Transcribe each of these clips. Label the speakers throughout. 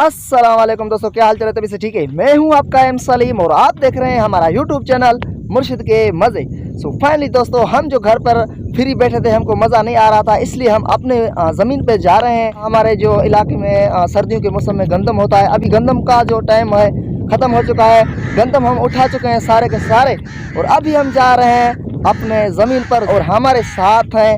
Speaker 1: अस्सलाम वालेकुम दोस्तों, क्या हाल चाल है? तभी से ठीक है। मैं हूं आपका एम सलीम और आप देख रहे हैं हमारा यूट्यूब चैनल मुर्शिद के मज़े। सो फाइनली दोस्तों, हम जो घर पर फ्री बैठे थे, हमको मज़ा नहीं आ रहा था, इसलिए हम अपने ज़मीन पे जा रहे हैं। हमारे जो इलाके में सर्दियों के मौसम में गंदम होता है। अभी गंदम का जो टाइम है ख़त्म हो चुका है। गंदम हम उठा चुके हैं सारे के सारे, और अभी हम जा रहे हैं अपने ज़मीन पर। और हमारे साथ हैं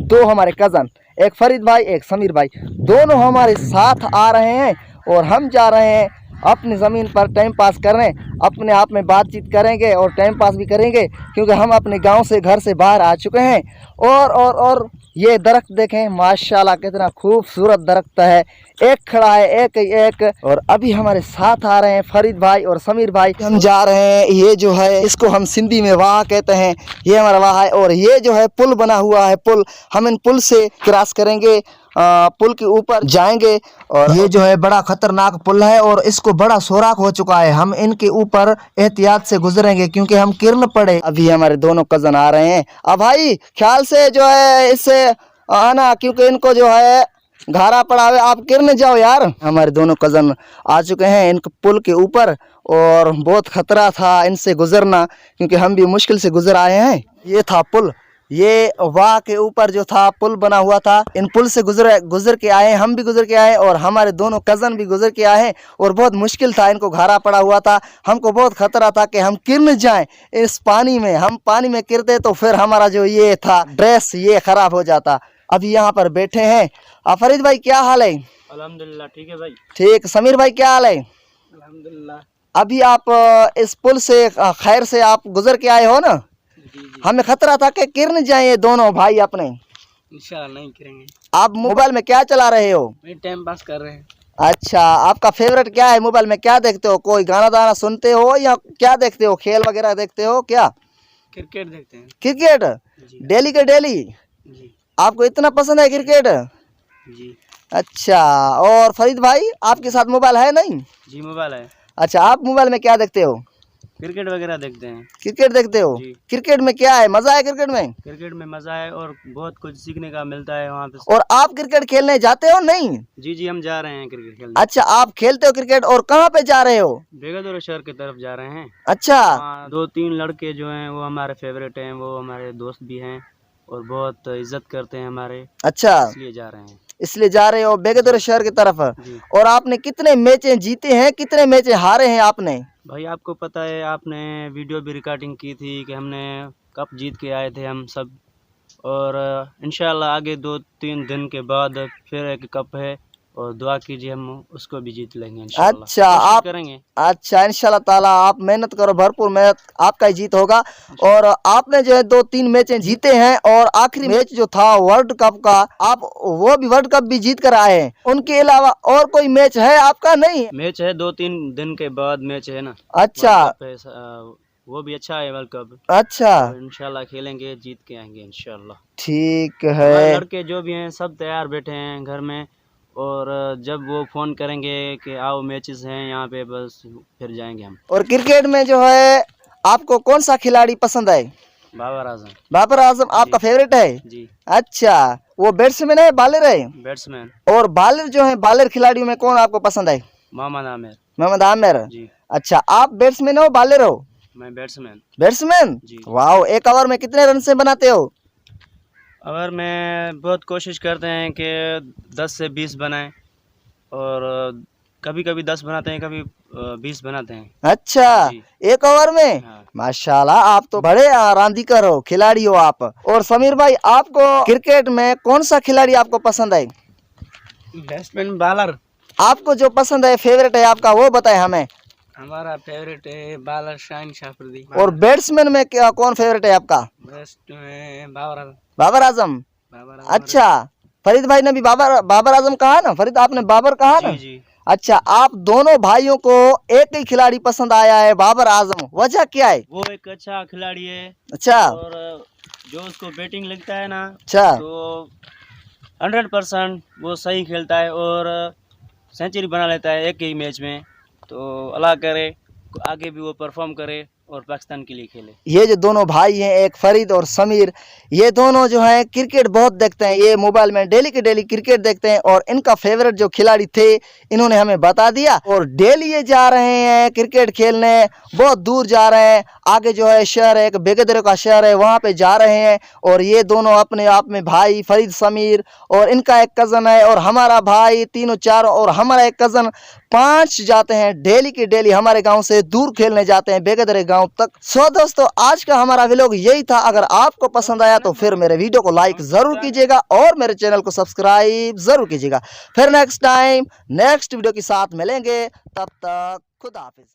Speaker 1: दो हमारे कज़न, एक फरीद भाई एक समीर भाई, दोनों हमारे साथ आ रहे हैं। और हम जा रहे हैं अपनी ज़मीन पर टाइम पास करने, अपने आप में बातचीत करेंगे और टाइम पास भी करेंगे, क्योंकि हम अपने गांव से घर से बाहर आ चुके हैं। और ये दरख्त देखें, माशाल्लाह कितना खूबसूरत दरख्त है, एक खड़ा है एक एक। और अभी हमारे साथ आ रहे हैं फरीद भाई और समीर भाई। हम जा रहे हैं, ये जो है इसको हम सिंधी में वाह कहते हैं, ये हमारा वाह है। और ये जो है पुल बना हुआ है, पुल, हम इन पुल से क्रॉस करेंगे, पुल के ऊपर जाएंगे। और ये जो है बड़ा खतरनाक पुल है और इसको बड़ा सुराख हो चुका है। हम इनके ऊपर एहतियात से गुजरेंगे क्योंकि हम किरण पड़े। अभी हमारे दोनों कजन आ रहे हैं। अब भाई ख्याल से जो है इससे आना, क्योंकि इनको जो है घारा पड़ा हुआ, आप किरण जाओ यार। हमारे दोनों कजन आ चुके हैं इन पुल के ऊपर, और बहुत खतरा था इनसे गुजरना, क्योंकि हम भी मुश्किल से गुजर आए हैं। ये था पुल, ये वाह के ऊपर जो था पुल बना हुआ था। इन पुल से गुजर के आए, हम भी गुजर के आए और हमारे दोनों कज़न भी गुजर के आए हैं। और बहुत मुश्किल था, इनको घारा पड़ा हुआ था। हमको बहुत खतरा था कि हम गिर जाएं इस पानी में। हम पानी में गिरते तो फिर हमारा जो ये था ड्रेस ये खराब हो जाता। अभी यहाँ पर बैठे हैं। फरीद भाई क्या हाल है?
Speaker 2: अल्हम्दुलिल्लाह ठीक है भाई।
Speaker 1: ठीक। समीर भाई क्या हाल है?
Speaker 2: अल्हम्दुलिल्लाह।
Speaker 1: अभी आप इस पुल से खैर से आप गुजर के आए हो ना?
Speaker 2: जी जी।
Speaker 1: हमें खतरा था कि गिर न जाए ये दोनों भाई अपने।
Speaker 2: इंशाल्लाह नहीं करेंगे।
Speaker 1: आप मोबाइल में क्या चला रहे हो?
Speaker 2: भाई टाइम पास कर रहे हैं।
Speaker 1: अच्छा, आपका फेवरेट क्या है? मोबाइल में क्या देखते हो? कोई गाना दाना सुनते हो या क्या देखते हो? खेल वगैरह देखते हो क्या?
Speaker 2: क्रिकेट देखते हैं।
Speaker 1: क्रिकेट
Speaker 2: जी
Speaker 1: डेली के डेली?
Speaker 2: जी
Speaker 1: आपको इतना पसंद है क्रिकेट?
Speaker 2: जी।
Speaker 1: अच्छा, और फरीद भाई आपके साथ मोबाइल है नहीं?
Speaker 2: जी मोबाइल है।
Speaker 1: अच्छा, आप मोबाइल में क्या देखते हो?
Speaker 2: क्रिकेट वगैरह देखते हैं।
Speaker 1: क्रिकेट देखते हो?
Speaker 2: जी।
Speaker 1: क्रिकेट में क्या है, मजा है क्रिकेट में?
Speaker 2: क्रिकेट में मजा है और बहुत कुछ सीखने का मिलता है वहाँ पे।
Speaker 1: और आप क्रिकेट खेलने जाते हो नहीं?
Speaker 2: जी जी हम जा रहे हैं क्रिकेट खेलने।
Speaker 1: अच्छा, आप खेलते हो क्रिकेट, और कहाँ पे जा रहे हो?
Speaker 2: बेगदोर शहर की तरफ जा रहे हैं।
Speaker 1: अच्छा।
Speaker 2: वहाँ 2-3 लड़के जो हैं वो हमारे फेवरेट हैं, वो हमारे दोस्त भी हैं और बहुत इज्जत करते हैं हमारे,
Speaker 1: अच्छा,
Speaker 2: इसलिए जा रहे हैं।
Speaker 1: इसलिए जा रहे हो बेगदोर शहर की तरफ।
Speaker 2: जी।
Speaker 1: और आपने कितने मैचें जीते हैं, कितने मैचें हारे हैं आपने?
Speaker 2: भाई आपको पता है, आपने वीडियो भी रिकॉर्डिंग की थी कि हमने कप जीत के आए थे हम सब। और इंशाल्लाह आगे 2-3 दिन के बाद फिर एक कप है, और दुआ कीजिए हम उसको भी जीत लेंगे इंशाल्लाह।
Speaker 1: अच्छा,
Speaker 2: कोशिश
Speaker 1: आप
Speaker 2: करेंगे।
Speaker 1: अच्छा, इंशाल्लाह ताला आप मेहनत करो, भरपूर मेहनत, आपका ही जीत होगा। और आपने जो है 2-3 मैचें जीते हैं, और आखिरी मैच जो था वर्ल्ड कप का, आप वो भी वर्ल्ड कप भी जीत कर आए हैं। उनके अलावा और कोई मैच है आपका? नहीं।
Speaker 2: मैच है 2-3 दिन के बाद मैच है ना।
Speaker 1: अच्छा।
Speaker 2: वर्ल्ड कप है, वो भी अच्छा है वर्ल्ड कप।
Speaker 1: अच्छा,
Speaker 2: तो इंशाल्लाह खेलेंगे, जीत के आएंगे इंशाल्लाह।
Speaker 1: ठीक
Speaker 2: हमारे
Speaker 1: है।
Speaker 2: लड़के जो भी हैं सब तैयार बैठे हैं घर में, और जब वो फ़ोन करेंगे कि आओ मैचेस हैं यहाँ पे, बस फिर जाएंगे हम।
Speaker 1: और क्रिकेट में जो है आपको कौन सा खिलाड़ी पसंद है?
Speaker 2: बाबर आजम।
Speaker 1: बाबर आजम आपका फेवरेट है?
Speaker 2: जी।
Speaker 1: अच्छा, वो बैट्समैन है बॉलर है?
Speaker 2: बैट्समैन।
Speaker 1: और बॉलर जो है, बॉलर खिलाड़ियों में कौन आपको पसंद है?
Speaker 2: मोहम्मद आमिर।
Speaker 1: मोहम्मद आमिर।
Speaker 2: जी।
Speaker 1: अच्छा, आप बैट्समैन हो बॉलर हो?
Speaker 2: मैं बैट्समैन।
Speaker 1: बैट्समैन।
Speaker 2: जी।
Speaker 1: वाह, एक ओवर में कितने रन से बनाते हो?
Speaker 2: अगर मैं बहुत कोशिश करते हैं कि 10 से 20 बनाएं, और कभी कभी 10 बनाते हैं, कभी 20 बनाते हैं।
Speaker 1: अच्छा,
Speaker 2: जी।
Speaker 1: एक ओवर में?
Speaker 2: हाँ।
Speaker 1: माशाल्लाह, आप तो बड़े रांदीकर हो, खिलाड़ी हो आप। और समीर भाई, आपको क्रिकेट में कौन सा खिलाड़ी आपको पसंद है?
Speaker 2: Batsman bowler.
Speaker 1: आपको जो पसंद है, फेवरेट है आपका, वो बताए हमें।
Speaker 2: हमारा फेवरेट है बॉलर शाहिन शाफरी।
Speaker 1: और बैट्समैन में क्या कौन फेवरेट है आपका?
Speaker 2: बेस्ट में बाबर आजम।
Speaker 1: बाबर आजम।
Speaker 2: बाबर
Speaker 1: अच्छा, फरीद भाई ने भी बाबर आजम कहा ना? फरीद आपने बाबर कहा ना?
Speaker 2: जी जी।
Speaker 1: अच्छा, आप दोनों भाइयों को एक ही खिलाड़ी पसंद आया है, बाबर आजम, वजह क्या है?
Speaker 2: वो एक अच्छा खिलाड़ी है।
Speaker 1: अच्छा।
Speaker 2: और जो उसको बैटिंग लगता है ना,
Speaker 1: अच्छा।
Speaker 2: तो 100% वो सही खेलता है और सेंचुरी बना लेता है एक ही मैच में। तो अल्लाह करे आगे भी वो परफॉर्म करे और पाकिस्तान के लिए खेले।
Speaker 1: ये जो दोनों भाई हैं, एक फरीद और समीर, ये दोनों जो हैं क्रिकेट बहुत देखते हैं। ये मोबाइल में डेली के डेली क्रिकेट देखते हैं और इनका फेवरेट जो खिलाड़ी थे इन्होंने हमें बता दिया और डेली ये जा रहे हैं क्रिकेट खेलने, बहुत दूर जा रहे हैं। आगे जो है शहर है, एक बेगदर का शहर है, वहाँ पे जा रहे हैं। और ये दोनों अपने आप में भाई फरीद समीर और इनका एक कज़न है और हमारा भाई, तीनों चारों और हमारा एक कज़न, 5 जाते हैं डेली के डेली हमारे गांव से दूर खेलने जाते हैं बेगदरे गांव तक। सो दोस्तों आज का हमारा व्लॉग यही था। अगर आपको पसंद आया तो फिर मेरे वीडियो को लाइक जरूर कीजिएगा और मेरे चैनल को सब्सक्राइब जरूर कीजिएगा। फिर नेक्स्ट टाइम नेक्स्ट वीडियो के साथ मिलेंगे, तब तक खुदा हाफिज।